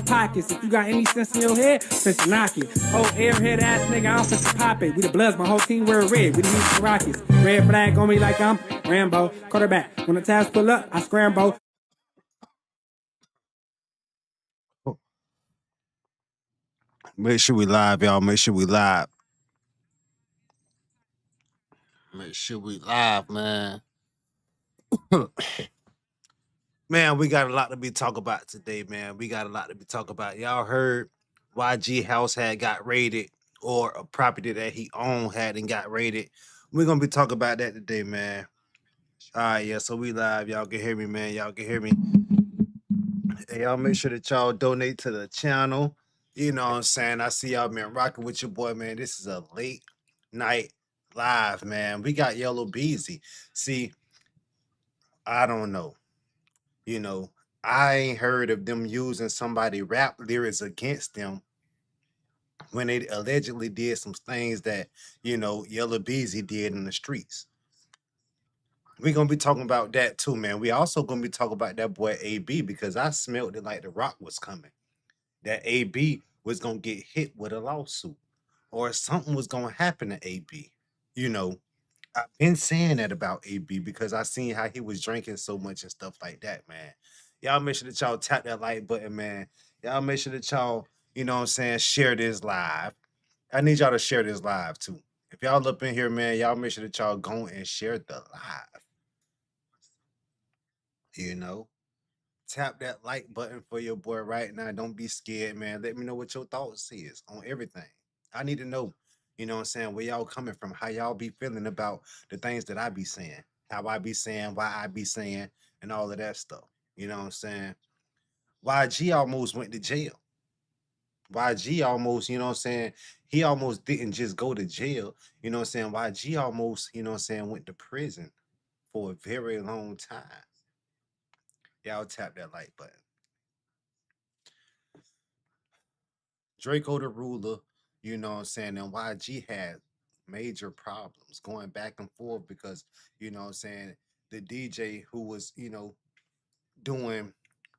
pockets. If you got any sense in your head, finna knock it. Oh, airhead ass nigga, I'm finna pop it. We the Bloods, my whole team wear red. We the Houston Rockets. Red flag on me like I'm Rambo. Quarterback. When the Tabs pull up, I scramble. Make sure we live, y'all. Make sure we live. Make sure we live, man. Man, we got a lot to be talk about today, man. We got a lot to be talk about. Y'all heard YG house had got raided, or a property that he owned had and got raided. We're gonna be talking about that today, man. All right, yeah. So we live. Y'all can hear me, man. Y'all can hear me. Hey, y'all make sure that y'all donate to the channel. You know what I'm saying? I see y'all been rocking with your boy, man. This is a late night live, man. We got Yella Beezy. See, I don't know. You know, I ain't heard of them using somebody rap lyrics against them when they allegedly did some things that, Yella Beezy did in the streets. We're gonna be talking about that too, man. We also gonna be talking about that boy AB because I smelled it like the rock was coming. That AB was gonna get hit with a lawsuit or something was gonna happen to AB. You know, I've been saying that about AB because I seen how he was drinking so much and stuff like that, man. Y'all make sure that y'all tap that like button, man. Y'all make sure that y'all, share this live. I need y'all to share this live too. If y'all up in here, man, y'all make sure that y'all go and share the live. You know, tap that like button for your boy right now. Don't be scared, man. Let me know what your thoughts is on everything. I need to know, where y'all coming from, how y'all be feeling about the things that I be saying, how I be saying, why I be saying, and all of that stuff. You know what I'm saying? YG almost went to jail. YG almost, he almost didn't just go to jail. You know what I'm saying? YG almost, went to prison for a very long time. Y'all tap that like button. Draco the ruler, and YG had major problems going back and forth because, the DJ who was, doing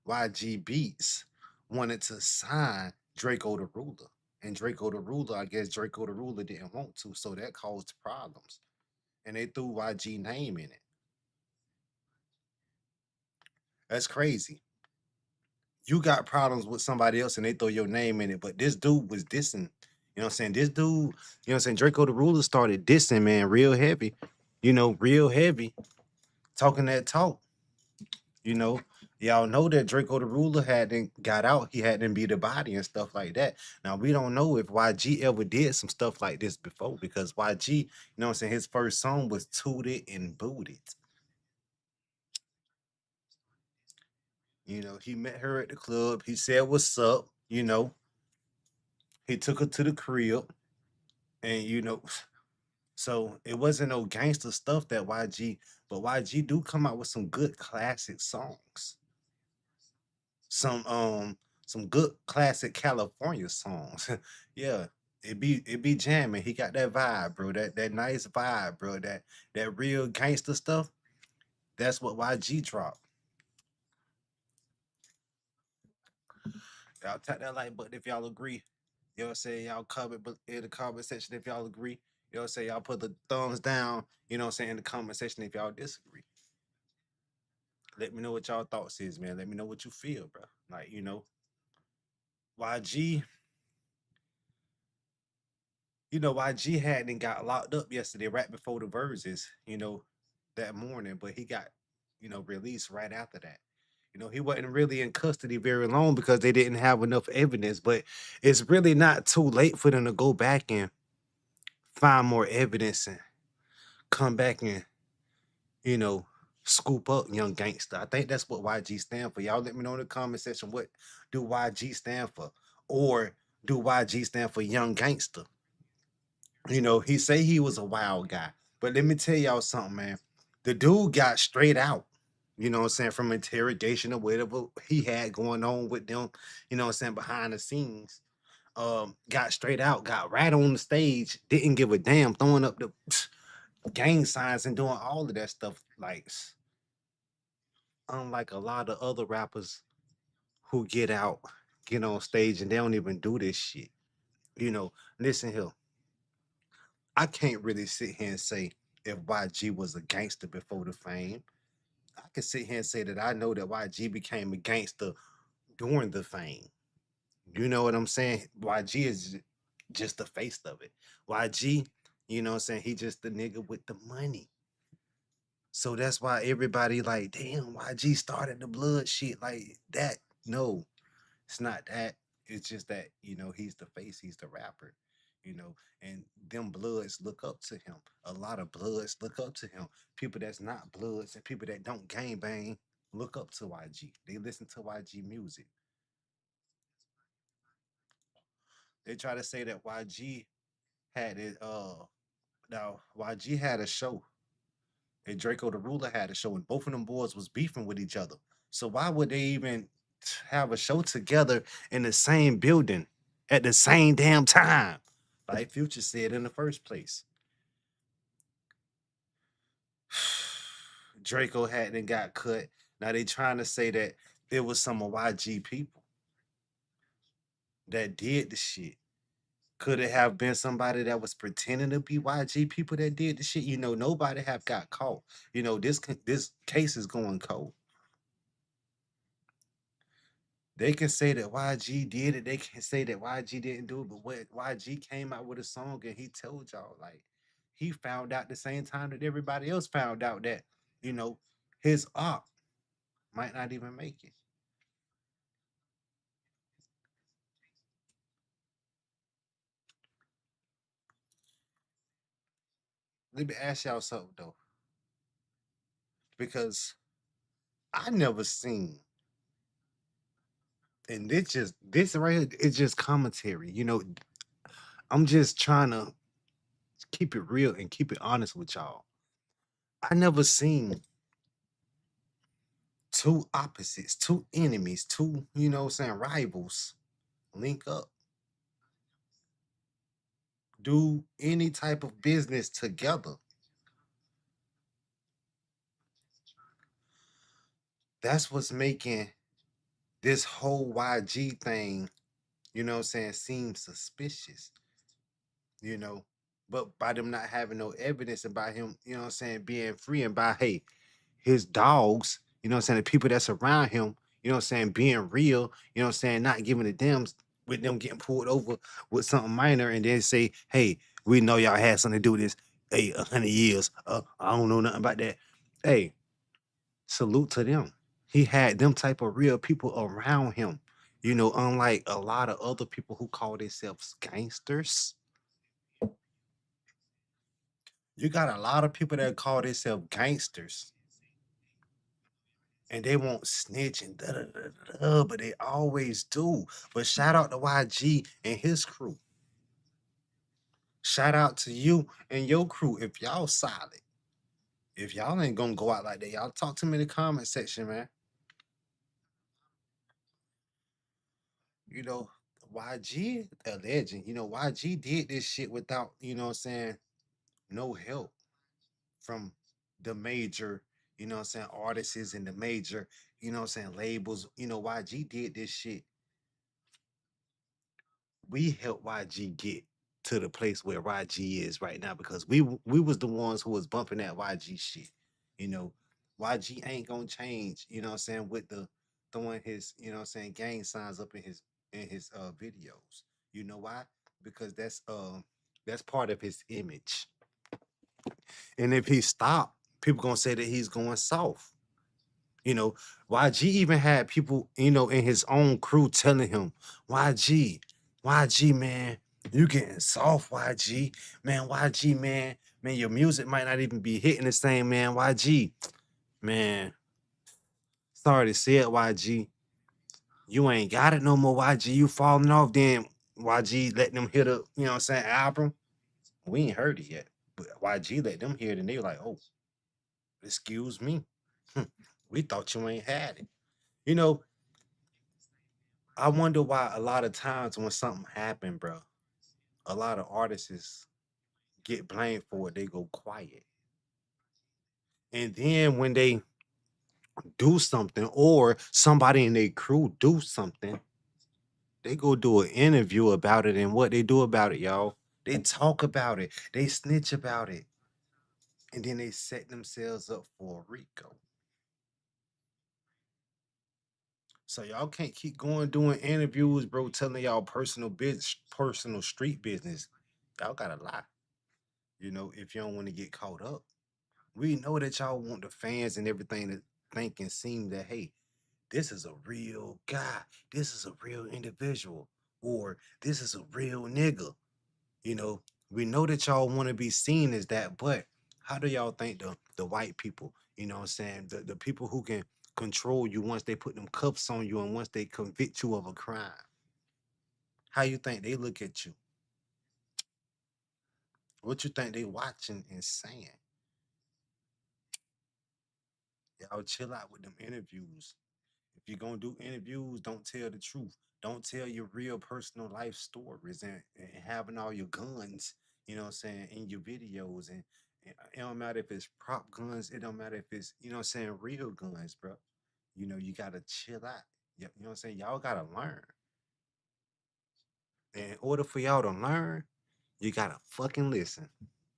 YG beats wanted to sign Draco the ruler. And Draco the ruler, I guess Draco the ruler didn't want to, so that caused problems. And they threw YG name in it. That's crazy. You got problems with somebody else and they throw your name in it, but this dude was dissing. This dude, Draco the ruler started dissing, man, real heavy, real heavy, talking that talk. You know, y'all know that Draco the ruler hadn't got out, he hadn't beat the body and stuff like that. Now we don't know if YG ever did some stuff like this before because YG, his first song was Tooted and Booted. He met her at the club, he said what's up, he took her to the crib, and so it wasn't no gangster stuff that YG, but YG do come out with some good classic songs. Some some good classic California songs. Yeah, it be jamming. He got that vibe, bro. That nice vibe, bro. That real gangster stuff. That's what YG dropped. Y'all tap that like button if y'all agree. Y'all say y'all comment but in the comment section if y'all agree. Y'all say y'all put the thumbs down, in the comment section if y'all disagree. Let me know what y'all thoughts is, man. Let me know what you feel, bro. Like, YG, YG hadn't got locked up yesterday, right before the verses, that morning, but he got, released right after that. He wasn't really in custody very long because they didn't have enough evidence, but it's really not too late for them to go back and find more evidence and come back and, you know, scoop up young gangster. I think that's what YG stand for. Y'all let me know in the comment section, what do YG stand for? Or do YG stand for young gangster? He say he was a wild guy, but let me tell y'all something, man. The dude got straight out, from interrogation or whatever he had going on with them, behind the scenes. Got straight out, got right on the stage, didn't give a damn, throwing up the gang signs and doing all of that stuff. Like, unlike a lot of other rappers who get out get on stage and they don't even do this shit. You know, listen here. I can't really sit here and say if YG was a gangster before the fame. I can sit here and say that I know that YG became a gangster during the fame. You know what I'm saying? YG is just the face of it. YG, you know what I'm saying? He just the nigga with the money. So that's why everybody like, damn, YG started the blood shit like that. No, it's not that. It's just that, he's the face, he's the rapper, and them bloods look up to him. A lot of bloods look up to him. People that's not bloods and people that don't gang bang look up to YG. They listen to YG music. They try to say that YG had it now YG had a show and Draco the Ruler had a show and both of them boys was beefing with each other. So why would they even have a show together in the same building at the same damn time? Like Future said in the first place. Draco hadn't got cut. Now they trying to say that it was some of YG people that did the shit. Could it have been somebody that was pretending to be YG people that did the shit? Nobody have got caught. This case is going cold. They can say that YG did it. They can say that YG didn't do it. But what YG came out with a song and he told y'all, like, he found out the same time that everybody else found out that, you know, his art might not even make it. Let me ask y'all something though, because I never seen, and this right here is just commentary. I'm just trying to keep it real and keep it honest with y'all. I never seen two opposites, two enemies, two, what I'm saying, rivals link up, do any type of business together. That's what's making this whole YG thing, what I'm saying, seem suspicious, you know. But by them not having no evidence and by him, what I'm saying, being free and by hey, his dogs, what I'm saying, the people that's around him, what I'm saying, being real, what I'm saying, not giving a damn with them getting pulled over with something minor and then say, hey, we know y'all had something to do with this. Hey, 100 years. I don't know nothing about that. Hey, salute to them. He had them type of real people around him. Unlike a lot of other people who call themselves gangsters. You got a lot of people that call themselves gangsters and they won't snitch and da da da da, da, but they always do. But shout out to YG and his crew. Shout out to you and your crew if y'all solid. If y'all ain't gonna go out like that, y'all talk to me in the comment section, man. You know, YG a legend. YG did this shit without, what I'm saying, no help from the major, what I'm saying, artists and the major, what I'm saying, labels. YG did this shit. We helped YG get to the place where YG is right now because we was the ones who was bumping that YG shit. You know, YG ain't gonna change, what I'm saying, with the throwing his, what I'm saying, gang signs up in his videos. You know why? Because that's part of his image. And if he stopped, people gonna say that he's going soft. You know, YG even had people, in his own crew telling him, YG, man, you getting soft, YG. Man, YG, man, your music might not even be hitting the same, man. YG, man, sorry to say it, YG. You ain't got it no more, YG. You falling off, then YG letting them hit a, what I'm saying, album. We ain't heard it yet. But YG let them hear it and they were like, oh, excuse me. We thought you ain't had it. You know, I wonder why a lot of times when something happen, bro, a lot of artists get blamed for it. They go quiet. And then when they do something or somebody in their crew do something, They go do an interview about it, and what they do about it, y'all. They talk about it. They snitch about it. And then they set themselves up for a Rico. So y'all can't keep going doing interviews, bro, telling y'all personal business, personal street business. Y'all gotta lie. If you don't want to get caught up. We know that y'all want the fans and everything to think and seem that, hey, this is a real guy. This is a real individual. Or this is a real nigga. You know, we know that y'all want to be seen as that, but how do y'all think the white people, what I'm saying, the people who can control you once they put them cuffs on you and once they convict you of a crime, how you think they look at you? What you think they watching and saying? Y'all chill out with them interviews. If you're gonna do interviews, don't tell the truth. Don't tell your real personal life stories and having all your guns, what I'm saying, in your videos. And it don't matter if it's prop guns, it don't matter if it's, what I'm saying, real guns, bro. You gotta chill out. You know what I'm saying? Y'all gotta learn. And in order for y'all to learn, you gotta fucking listen.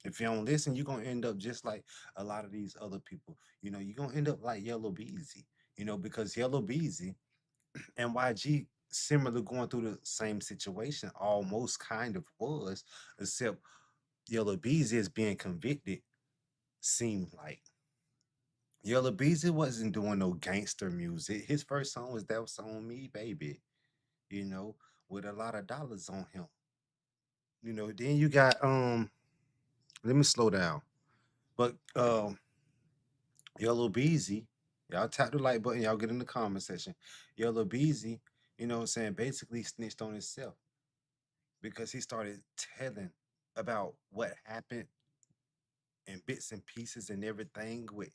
If you don't listen, you're gonna end up just like a lot of these other people. You're gonna end up like Yellow Beezy, because Yellow Beezy and YG similar going through the same situation, almost kind of was, except Yellow Beezy is being convicted, seemed like. Yellow Beezy wasn't doing no gangster music. His first song was That Was On Me, Baby, you know, with a lot of dollars on him. Then you got let me slow down. But Yellow Beezy, y'all tap the like button, y'all get in the comment section. Yellow Beezy, what I'm saying, basically snitched on himself because he started telling about what happened in bits and pieces and everything what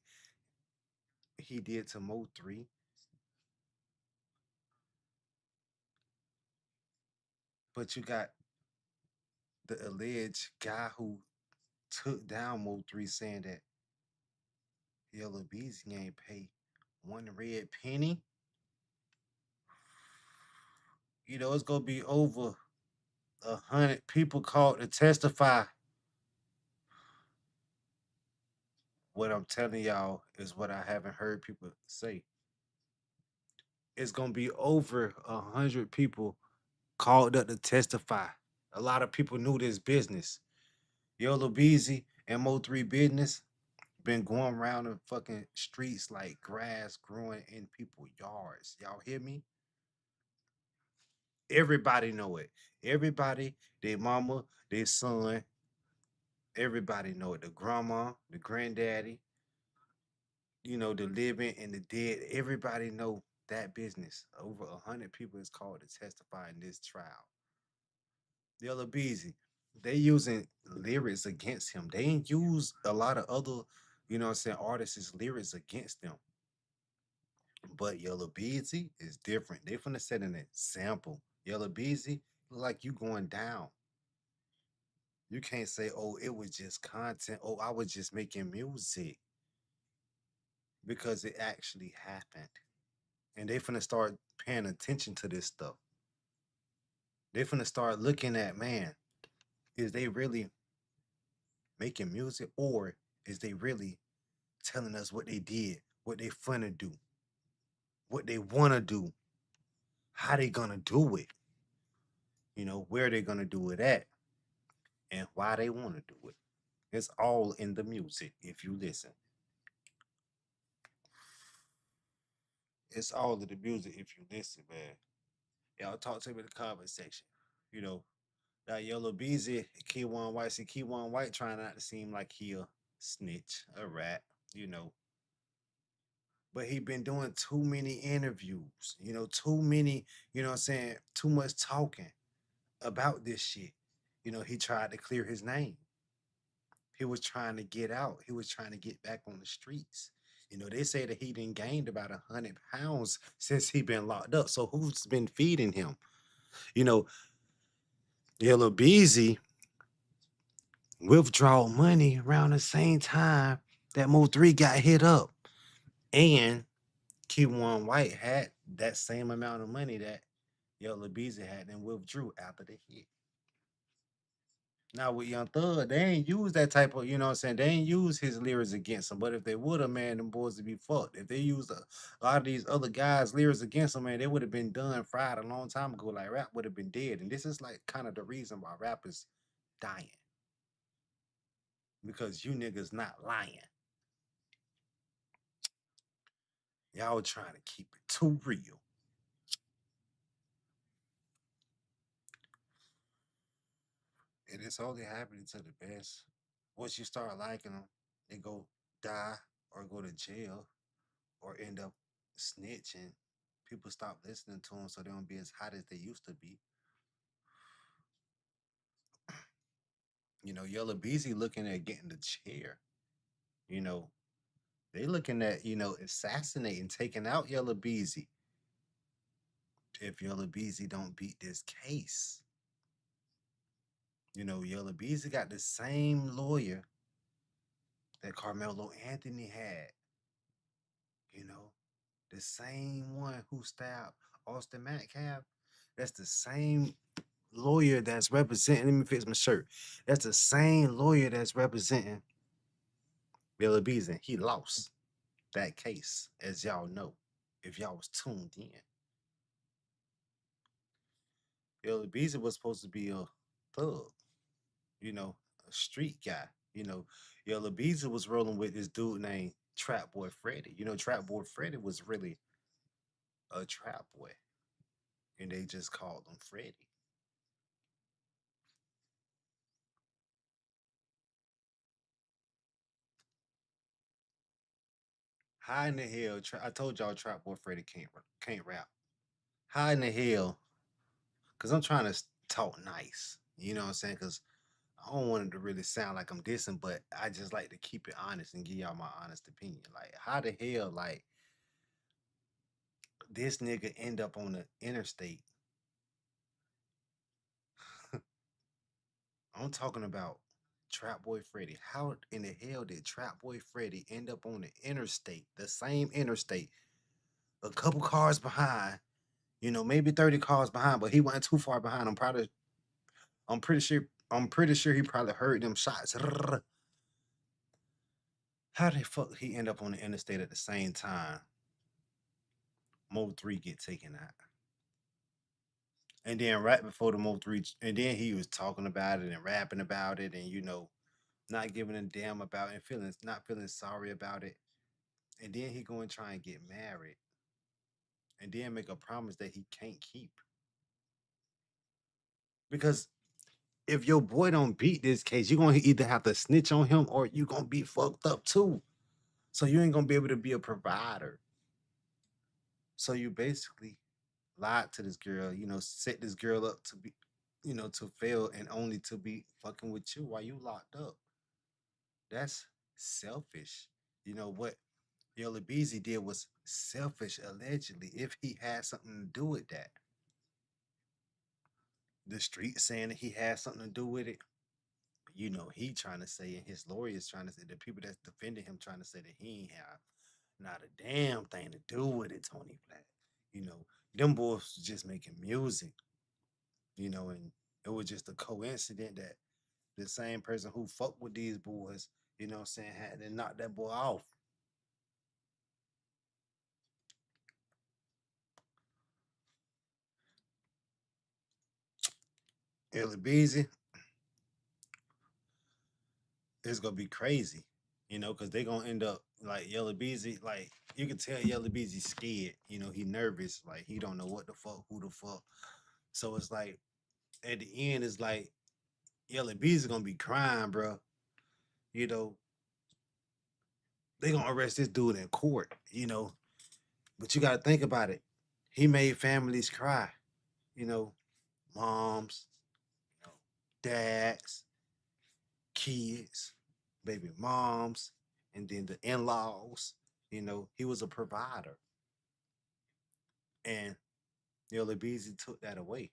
he did to Mo 3. But you got the alleged guy who took down Mo 3 saying that Yellow Beezy ain't pay one red penny. It's gonna be over 100 people called to testify. What I'm telling y'all is what I haven't heard people say. It's gonna be over 100 people called up to testify. A lot of people knew this business. Yellow Beezy and Mo 3 business been going around the fucking streets like grass growing in people's yards. Y'all hear me? Everybody know it. Everybody, their mama, their son, everybody know it. The grandma, the granddaddy, the living and the dead. Everybody know that business. Over 100 people is called to testify in this trial. Yellow Beezy, they using lyrics against him. They ain't use a lot of other, what I'm saying, artists' lyrics against them. But Yellow Beezy is different. They finna set an example. Yellow Beezy, look like you going down. You can't say, oh, it was just content. Oh, I was just making music. Because it actually happened. And they finna start paying attention to this stuff. They finna start looking at, man, is they really making music or is they really telling us what they did, what they finna do, what they wanna do, how they gonna do it, where they gonna do it at, and why they wanna do it. It's all in the music if you listen. It's all in the music if you listen, man. Y'all talk to me in the comment section. You know, that Yellow Beezy, Key White, see Key White trying not to seem like he a snitch, a rat, you know. But he been doing too many interviews, too many, what I'm saying, too much talking about this shit. He tried to clear his name. He was trying to get out. He was trying to get back on the streets. They say that he done gained about 100 pounds since he been locked up. So who's been feeding him? You know, Yellow Beezy withdraw money around the same time that Mo 3 got hit up. And Q1 White had that same amount of money that Yella Beezy had then withdrew after the hit. Now with Young Thug, they ain't use that type of, you know what I'm saying? They ain't use his lyrics against him. But if they would have, man, them boys would be fucked. If they used a lot of these other guys' lyrics against him, man, they would have been done fried a long time ago. Like rap would have been dead. And this is like kind of the reason why rap is dying. Because you niggas not lying. Y'all trying to keep it too real. And it's only happening to the best. Once you start liking them, they go die or go to jail or end up snitching. People stop listening to them so they don't be as hot as they used to be. You know, Yella Beezy looking at getting the chair. You know, they looking at, assassinating, taking out Yella Beezy. If Yella Beezy don't beat this case. You know, Yella Beezy got the same lawyer that Carmelo Anthony had. You know, the same one who stabbed Austin Metcalf. That's the same lawyer that's representing. Let me fix my shirt. That's the same lawyer that's representing Yella Beezy. He lost that case, as y'all know, if y'all was tuned in. Yella Beezy was supposed to be a thug, you know, a street guy. You know, Yella Beezy was rolling with this dude named Trap Boy Freddy. You know, Trap Boy Freddy was really a trap boy, and they just called him Freddy. How in the hell? I told y'all Trap Boy Freddy can't rap. How in the hell? Because I'm trying to talk nice. You know what I'm saying? Because I don't want it to really sound like I'm dissing, but I just like to keep it honest and give y'all my honest opinion. Like, how the hell, like, this nigga end up on the interstate? I'm talking about Trap Boy Freddy. How in the hell did Trap Boy Freddy end up on the interstate, the same interstate, a couple cars behind? You know, maybe 30 cars behind, but he wasn't too far behind. I'm pretty sure he probably heard them shots. How the fuck he end up on the interstate at the same time? Mo 3 get taken out. And then right before the Mo 3, and then he was talking about it and rapping about it and not giving a damn about it and not feeling sorry about it. And then he go and try and get married. And then make a promise that he can't keep. Because if your boy don't beat this case, you're gonna either have to snitch on him or you gonna be fucked up too. So you ain't gonna be able to be a provider. So you basically lied to this girl, set this girl up to be, to fail and only to be fucking with you while you locked up. That's selfish. You know what Yola Beezy did was selfish, allegedly, if he had something to do with that. The street saying that he had something to do with it. He trying to say, and his lawyers trying to say, the people that's defending him trying to say that he ain't have not a damn thing to do with it, Tony Black. Them boys was just making music, and it was just a coincidence that the same person who fucked with these boys, what I'm saying, had to knock that boy off. Yella Beezy, it's gonna be crazy, because they gonna end up like Yella Beezy, like you can tell Yella Beezy scared, he nervous, like he don't know what the fuck, who the fuck. So it's like at the end, it's like Yella Beezy gonna be crying, bro. You know, they gonna arrest this dude in court, but you gotta think about it. He made families cry, you know, moms, you know, dads, kids, baby moms, and then the in-laws. He was a provider. And Yella Beezy took that away.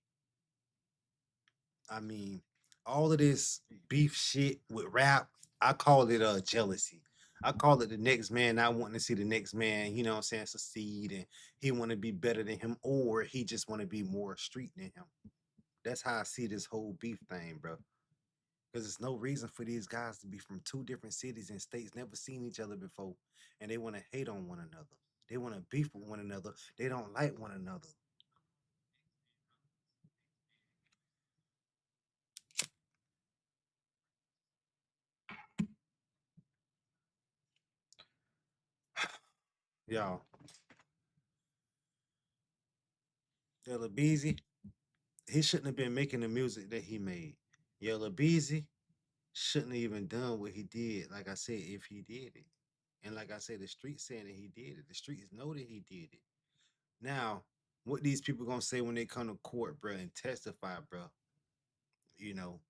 I mean, all of this beef shit with rap, I call it jealousy. I call it the next man not wanting to see the next man, you know what I'm saying, succeed, and he want to be better than him, or he just want to be more street than him. That's how I see this whole beef thing, bro. Because there's no reason for these guys to be from two different cities and states, never seen each other before, and they want to hate on one another. They want to beef with one another. They don't like one another. Y'all, Yella Beezy, he shouldn't have been making the music that he made. Yella Beezy shouldn't have even done what he did. Like I said, if he did it, and like I said, the streets saying that he did it. The streets know that he did it. Now, what these people gonna say when they come to court, bro, and testify, bro? You know,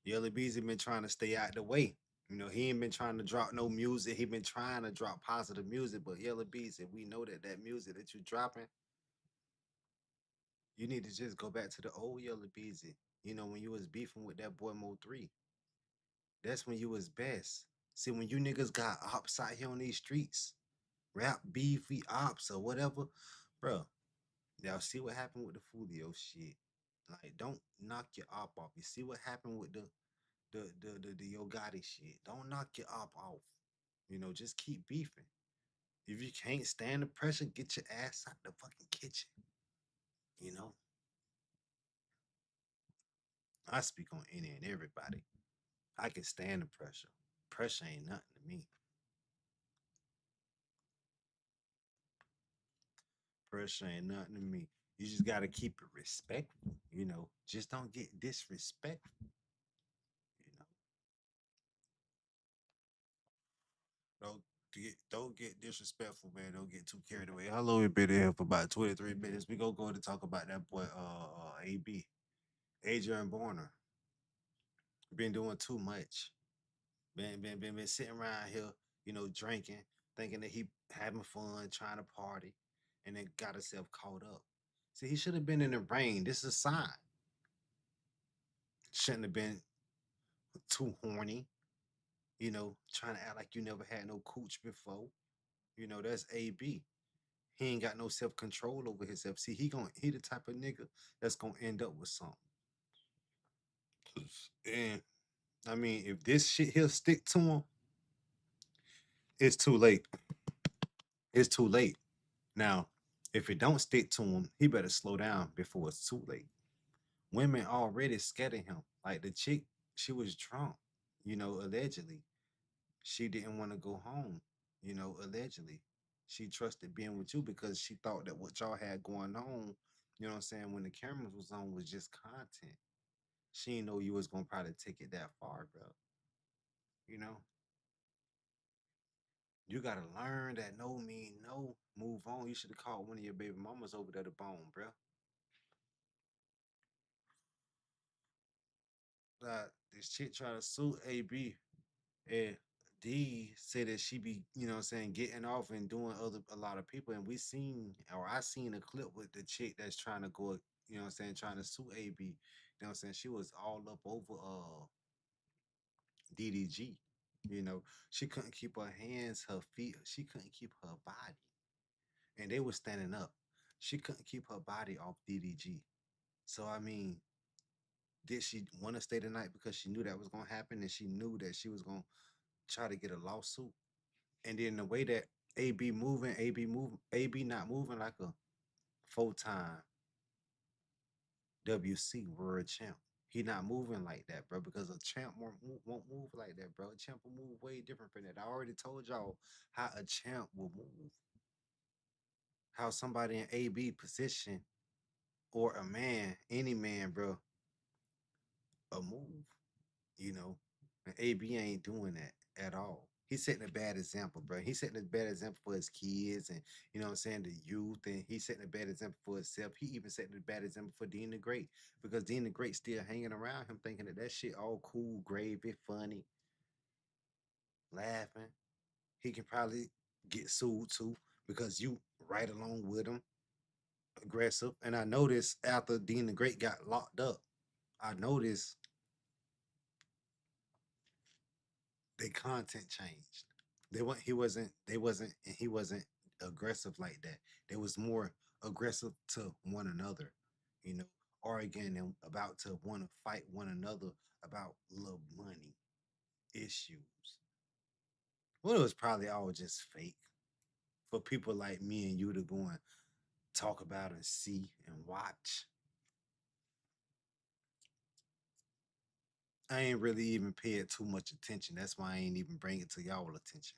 Yella Beezy been trying to stay out the way. You know, he ain't been trying to drop no music. He been trying to drop positive music, but Yella Beezy, we know that that music that you dropping, you need to just go back to the old Yella Beezy. You know, when you was beefing with that boy Mo 3, that's when you was best. See, when you niggas got ops out here on these streets, rap beefy ops or whatever, bro, y'all see what happened with the Fulio shit. Like, don't knock your op off. You see what happened with the Yo Gotti shit. Don't knock your op off. You know, just keep beefing. If you can't stand the pressure, get your ass out the fucking kitchen. You know, I speak on any and everybody. I can stand the pressure. Pressure ain't nothing to me. Pressure ain't nothing to me. You just gotta keep it respectful. You know, just don't get disrespectful. You know, don't get disrespectful, man. Don't get too carried away. How long we been here for about 23 minutes? We gonna go to talk about that boy, AB, Adrien Broner. Been doing too much. Been sitting around here, you know, drinking, thinking that he having fun, trying to party, and then got himself caught up. See, he should have been in the rain. This is a sign. Shouldn't have been too horny, you know, trying to act like you never had no cooch before. You know, that's AB. He ain't got no self control over himself. See, he the type of nigga that's gonna end up with something. And I mean, if this shit here stick to him, it's too late. It's too late. Now, if it don't stick to him, he better slow down before it's too late. Women already scared of him. Like the chick, she was drunk, you know, allegedly. She didn't want to go home, you know, allegedly. She trusted being with you because she thought that what y'all had going on, you know what I'm saying, when the cameras was on was just content. She didn't know you was gonna probably take it that far, bro. You know? You gotta learn that no mean no. Move on. You should have called one of your baby mamas over there to bone, bro. This chick trying to sue AB, and D said that she be, you know what I'm saying, getting off and doing other a lot of people. And we seen, or I seen a clip with the chick that's trying to go, you know what I'm saying, trying to sue AB. You know what I'm saying? She was all up over DDG. You know, she couldn't keep her hands, her feet, she couldn't keep her body. And they were standing up. She couldn't keep her body off DDG. So I mean, did she want to stay the night because she knew that was gonna happen and she knew that she was gonna try to get a lawsuit? And then the way that AB not moving like a full-time WC world champ. He not moving like that, bro, because a champ won't move like that, bro. A champ will move way different from that. I already told y'all how a champ will move, how somebody in AB position or a man, any man, bro, a move, you know. And AB ain't doing that at all. He's setting a bad example, bro. He's setting a bad example for his kids and, you know what I'm saying, the youth. And he's setting a bad example for himself. He even setting a bad example for Dean the Great because Dean the Great still hanging around him thinking that that shit all cool, gravy, funny, laughing. He can probably get sued too because you right along with him, aggressive. And I noticed after Dean the Great got locked up, I noticed Their content changed. He wasn't aggressive like that. They was more aggressive to one another, you know, arguing and about to want to fight one another about little money issues. Well, it was probably all just fake for people like me and you to go and talk about and see and watch. I ain't really even pay it too much attention. That's why I ain't even bring it to y'all attention.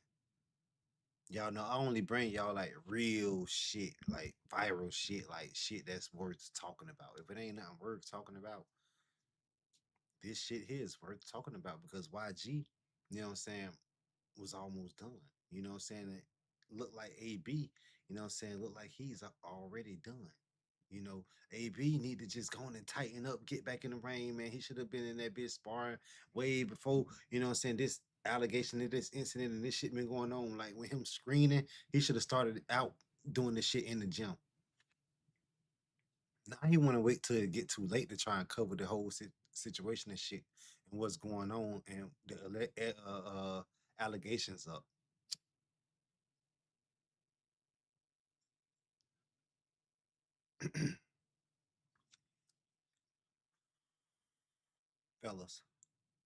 Y'all know I only bring y'all like real shit, like viral shit, like shit that's worth talking about. If it ain't nothing worth talking about, this shit here is worth talking about because YG, you know what I'm saying, was almost done. You know what I'm saying? It looked like AB, you know what I'm saying, looked like he's already done. You know, AB need to just go on and tighten up, get back in the ring, man. He should have been in that bitch sparring way before, you know what I'm saying, this allegation of this incident and this shit been going on. Like with him screening, he should have started out doing this shit in the gym. Now he want to wait till it get too late to try and cover the whole situation and shit and what's going on and the allegations up. Fellas,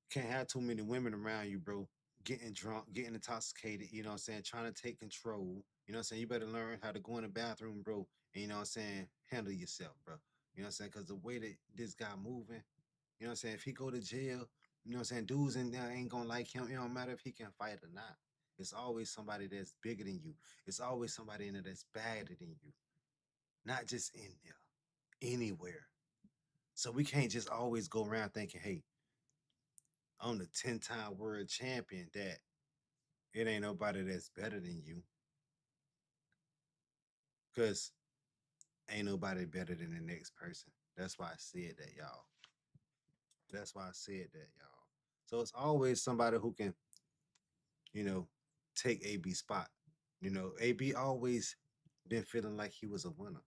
can't have too many women around you, bro. Getting drunk, getting intoxicated, you know what I'm saying, trying to take control. You know what I'm saying? You better learn how to go in the bathroom, bro. And you know what I'm saying, handle yourself, bro. You know what I'm saying? Cause the way that this guy moving, you know what I'm saying, if he go to jail, you know what I'm saying, dudes in there ain't gonna like him. It don't matter if he can fight or not. It's always somebody that's bigger than you. It's always somebody in there that's badder than you. Not just in there, anywhere. So we can't just always go around thinking, hey, I'm the 10-time world champion that it ain't nobody that's better than you. Cause ain't nobody better than the next person. That's why I said that, y'all. That's why I said that, y'all. So it's always somebody who can, you know, take AB spot. You know, AB always been feeling like he was a winner,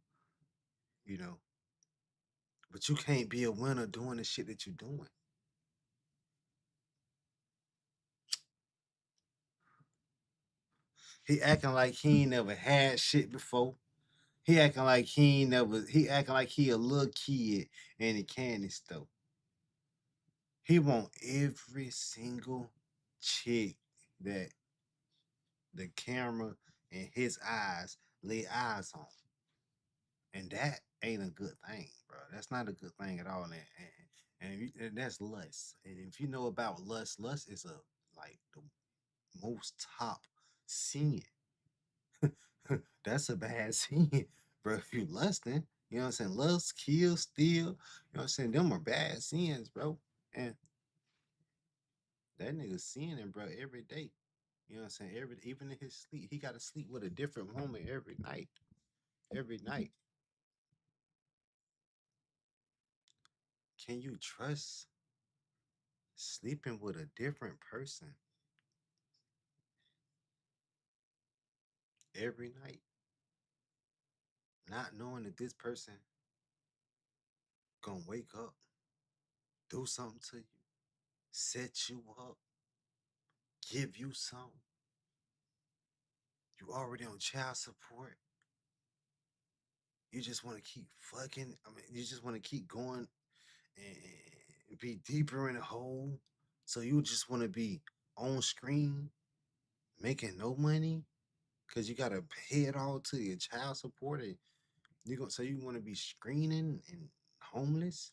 you know. But you can't be a winner doing the shit that you're doing. He acting like he ain't never had shit before. He acting like he a little kid in a candy store. He want every single chick that the camera and his eyes lay eyes on. And that ain't a good thing, bro. That's not a good thing at all. And that's lust. And if you know about lust, lust is a like the most top sin. That's a bad sin, bro. If you lusting, you know what I'm saying? Lust, kill, steal, you know what I'm saying? Them are bad sins, bro. And that nigga sinning, bro, every day. You know what I'm saying? Even in his sleep, he gotta sleep with a different woman every night. Every night. Can you trust sleeping with a different person every night? Not knowing that this person gonna wake up, do something to you, set you up, give you something. You already on child support. You just want to keep fucking. I mean, you just want to keep going and be deeper in the hole. So you just want to be on screen making no money because you gotta pay it all to your child support. And you want to be screening and homeless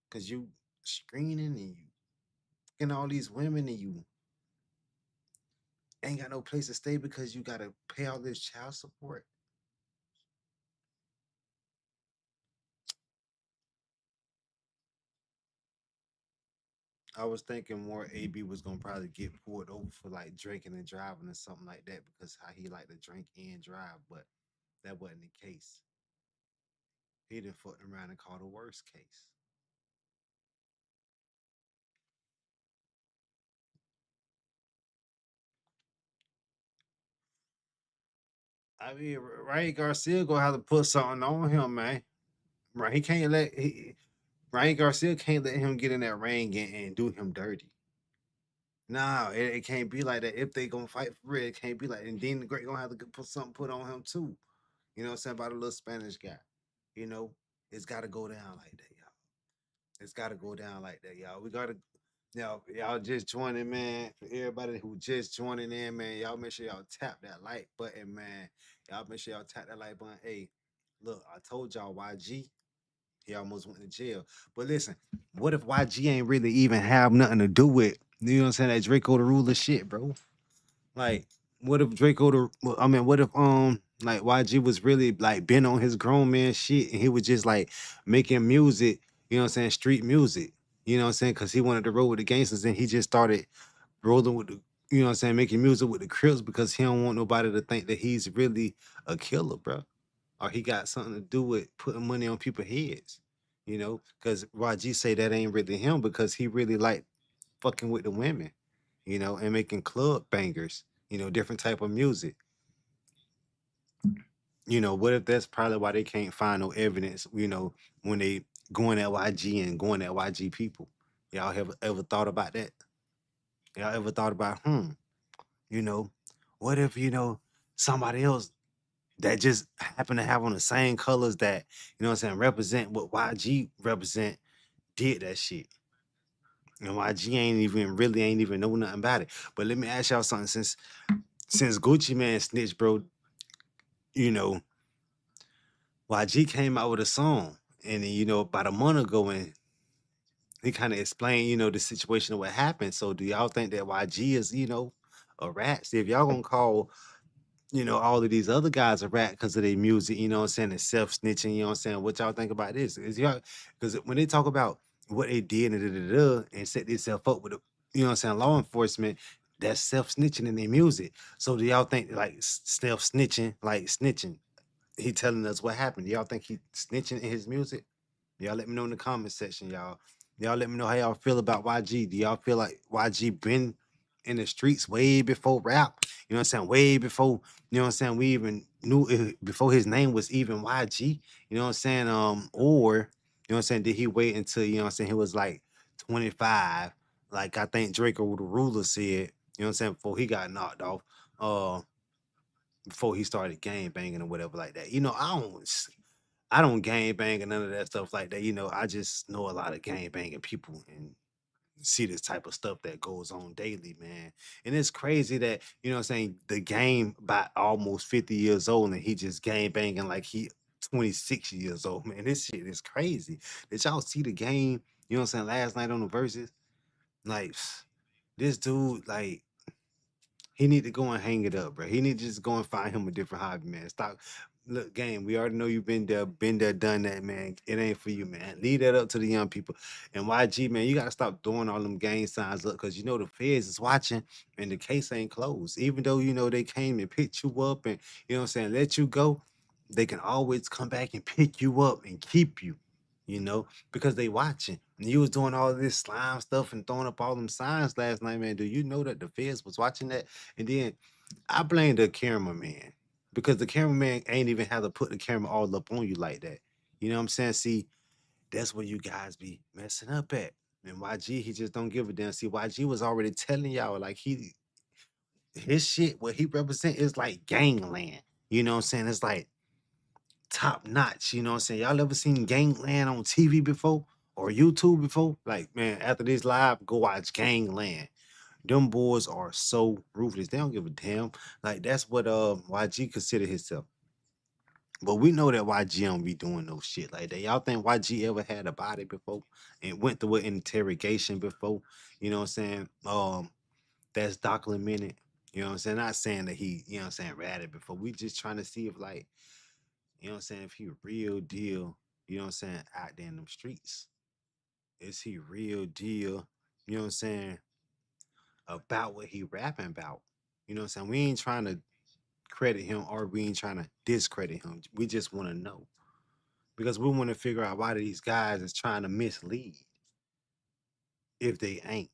because you screening and you fucking all these women and you ain't got no place to stay because you gotta pay all this child support. I was thinking more AB was gonna probably get pulled over for like drinking and driving or something like that because how he like to drink and drive, but that wasn't the case. He done fucked around and caught a worse case. I mean, Ray Garcia gonna have to put something on him, man. Right? Ryan Garcia can't let him get in that ring and do him dirty. No, it can't be like that. If they gonna fight for real, it can't be like. And then the Great gonna have to put something put on him too. You know what I'm saying about a little Spanish guy. You know, it's got to go down like that, y'all. It's got to go down like that, y'all. We gotta, y'all just joining, man. For everybody who just joining in, man, y'all make sure y'all tap that like button, man. Y'all make sure y'all tap that like button. Hey, look, I told y'all YG. He almost went to jail. But listen, what if YG ain't really even have nothing to do with, you know what I'm saying, that Draco the ruler shit, bro? Like, what if Draco the I mean, what if like YG was really like been on his grown man shit and he was just like making music, you know what I'm saying, street music, you know what I'm saying? Cause he wanted to roll with the gangsters and he just started rolling with the, you know what I'm saying, making music with the Crips because he don't want nobody to think that he's really a killer, bro, or he got something to do with putting money on people's heads, you know, because YG say that ain't really him because he really like fucking with the women, you know, and making club bangers, you know, different type of music. You know, what if that's probably why they can't find no evidence, you know, when they going at YG and going at YG people? Y'all have ever thought about that? Y'all ever thought about, you know, what if, you know, somebody else that just happen to have on the same colors that, you know what I'm saying, represent what YG represent did that shit. And YG ain't even know nothing about it. But let me ask y'all something. Since Gucci Man snitched, bro, you know, YG came out with a song. And then, you know, about a month ago and he kind of explained, you know, the situation of what happened. So do y'all think that YG is, you know, a rat? See, if y'all gonna call, you know, all of these other guys a rat because of their music, you know what I'm saying, and self snitching, you know what I'm saying? What y'all think about this? Is y'all because when they talk about what they did and and set themselves up with the, you know what I'm saying, law enforcement, that's self snitching in their music. So do y'all think like self snitching, like snitching, he telling us what happened? Do y'all think he snitching in his music? Y'all let me know in the comment section, y'all. Y'all let me know how y'all feel about YG. Do y'all feel like YG been in the streets way before rap? You know what I'm saying? Way before, you know what I'm saying? We even knew it, before his name was even YG. You know what I'm saying? Or, you know what I'm saying? Did he wait until, you know what I'm saying, he was like 25? Like I think Draco the ruler said, you know what I'm saying, before he got knocked off. Uh before he started gang banging or whatever like that. You know, I don't gang bang and none of that stuff like that. You know, I just know a lot of gang banging people and see this type of stuff that goes on daily, man. And it's crazy that, you know what I'm saying, the game by almost 50 years old and he just gang banging like he 26 years old, man. This shit is crazy. Did y'all see the game, you know what I'm saying, last night on the verses? Like this dude, like he need to go and hang it up, bro. He need to just go and find him a different hobby, man. Stop. Look, game. We already know you've been there, done that, man. It ain't for you, man. Leave that up to the young people. And YG, man, you gotta stop throwing all them gang signs up because you know the feds is watching and the case ain't closed. Even though you know they came and picked you up and you know what I'm saying, let you go, they can always come back and pick you up and keep you. You know, because they watching. And you was doing all this slime stuff and throwing up all them signs last night, man. Do you know that the feds was watching that? And then I blame the cameraman because the cameraman ain't even have to put the camera all up on you like that. You know what I'm saying? See, that's where you guys be messing up at. And YG, he just don't give a damn. See, YG was already telling y'all like his shit, what he represent is like gangland. You know what I'm saying? It's like top notch. You know what I'm saying? Y'all ever seen Gangland on TV before or YouTube before? Like, man, after this live, go watch Gangland. Them boys are so ruthless. They don't give a damn. Like that's what YG consider himself. But we know that YG don't be doing no shit like that. Y'all think YG ever had a body before and went through an interrogation before? You know what I'm saying? That's documented. You know what I'm saying? Not saying that he, you know what I'm saying, ratted before. We just trying to see if like, you know what I'm saying, if he real deal, you know what I'm saying, out there in them streets. Is he real deal? You know what I'm saying? About what he rapping about. You know what I'm saying? We ain't trying to credit him or we ain't trying to discredit him. We just want to know because we want to figure out why these guys is trying to mislead if they ain't.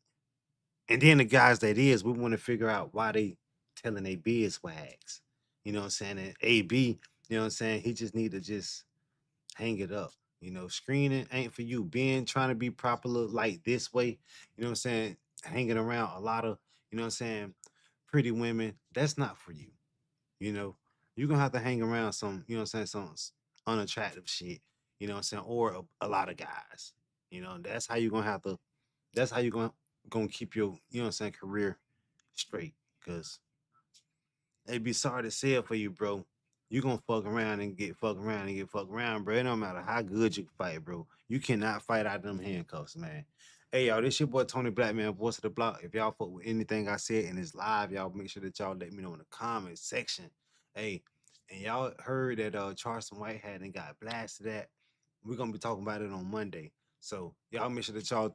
And then the guys that is, we want to figure out why they telling they biz wags. You know what I'm saying? And AB, you know what I'm saying? He just need to just hang it up. You know, screening ain't for you. Being trying to be popular like this way, you know what I'm saying? Hanging around a lot of you know what I'm saying, pretty women, that's not for you. You know, you're gonna have to hang around some, you know what I'm saying, some unattractive shit, you know what I'm saying, or a lot of guys. You know, that's how you're gonna have to that's how you're gonna keep your, you know what I'm saying, career straight. Cause they'd be sorry to say it for you, bro. You gonna fuck around and get fucked around and get fucked around, bro. It don't matter how good you can fight, bro. You cannot fight out of them handcuffs, man. Hey, y'all, this your boy Tony Black, man, voice of the block. If y'all fuck with anything I said in this live, y'all make sure that y'all let me know in the comment section. Hey, and y'all heard that Charleston White had and got blasted at. We're gonna be talking about it on Monday. So y'all make sure that y'all